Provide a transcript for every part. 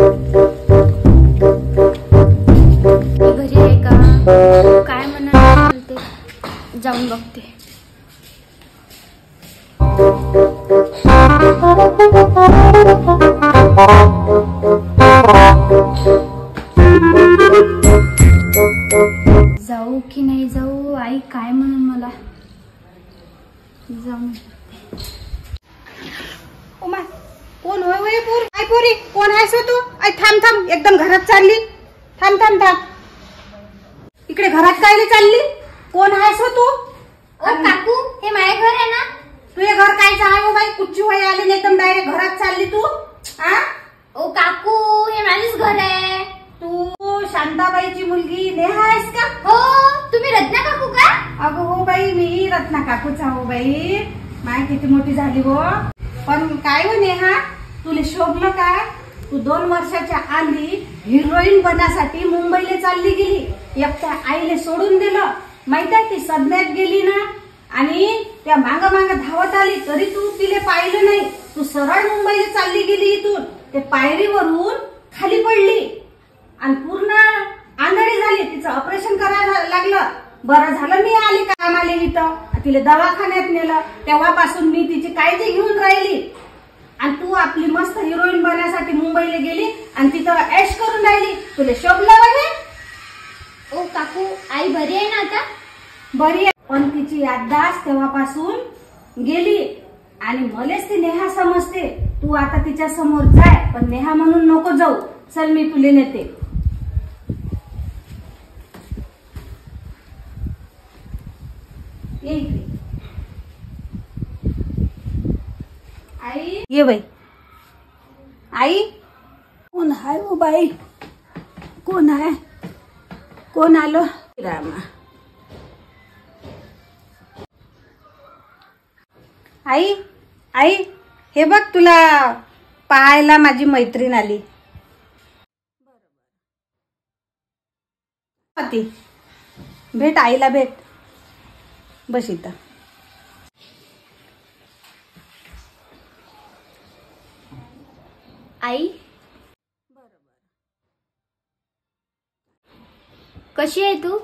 घरी आहे का काय म्हणा, जाऊन बघते. जाऊ की नाही जाऊ, आई काय म्हणून मला. जाऊन उमा कोण होय होय पोर काय पोरी कोण आहेस तू? आई थांब थांब, एकदम घरात चालली. थांब थांब थांब, इकडे घरात कायले चालली? कोण आहेस तू? ओ काकू, हे माझे घर आहे ना. तुझे घर कायचं आहे हो बाई? कुठची होय आली नाही, एकदम डायरेक्ट घरात चालली तू. हा ओ काकू, हे माझेच घर आहे. तू शांताबाईची मुलगी नेहा आहेस का? हो, तुम्ही रत्ना काकू का? अगं हो बाई, मी रत्ना काकूच हो बाई. माय किती मोठी झाली हो. पण काय हो नेहा, तुला शोभलं काय? तू 2 वर्षाच्या आली हिरोईन बनासाठी मुंबईला चालली गेली. एकट्या आईले सोडून दिलं. माहित आहे, ती सदम्यात गेली ना, आणि त्या माग माग धावत आली तरी तू तिला पाहिलं नाही. तू सरळ मुंबईला चालली गेली. इथून ते पायरीवरून खाली पडली आणि पूर्ण आंधळी झाली. तिचं ऑपरेशन करायला लागलं. बरं झालं मी आली कामाला इथं, तिला दवाखान्यात नेलं. तेव्हापासून मी तिची काळजी घेऊन राहिली. आणि तू आपली मस्त हिरोईन बनण्यासाठी मुंबईला गेली आणि तिथं ऐश करून राहिली. तुला शोभलं वगैरे? ओ काकू, आई बरी आहे ना आता? बरी आहे, पण तिची याददाश्त तेव्हापासून गेली. आणि मलेच ती नेहा समजते. तू आता तिच्या समोर जाय, पण नेहा म्हणून नको जाऊ. चल मी तुला नेते. ये इकडे. आई ये बाई. आई कोण आहे हो बाई? कोण आहे? कोण आलो? रामा. आई आई हे बघ, तुला पाहायला माझी मैत्रीण आली. भेट आईला भेट. बस इथं. आई कशी आहे तू?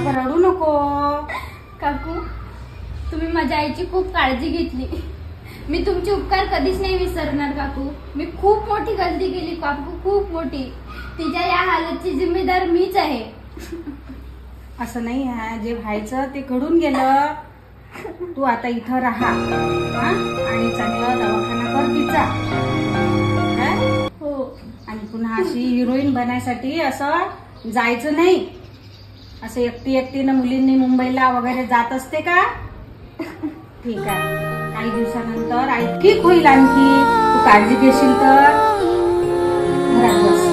रडू नको काकू, तुम्ही माझ्या आईची खूप काळजी घेतली. मी तुमचे उपकार कधीच नाही विसरणार काकू. मी खूप मोठी गलती केली काकू, खूप मोठी. तिच्या या हालतची जिम्मेदार मीच आहे. असं नाही आहे, जे व्हायचं ते घडून गेलं. तू आता इथं राहा आणि चांगला दवाखाना कर तिचा. हो. आणि पुन्हा अशी हिरोईन बनायसाठी असं जायचं नाही. असं एकटीनं मुलींनी मुंबईला वगैरे जात असते का? ठीक आहे, काही दिवसानंतर आई ठीक होईल. आणखी तू काळजी घेशील तर घरात बस.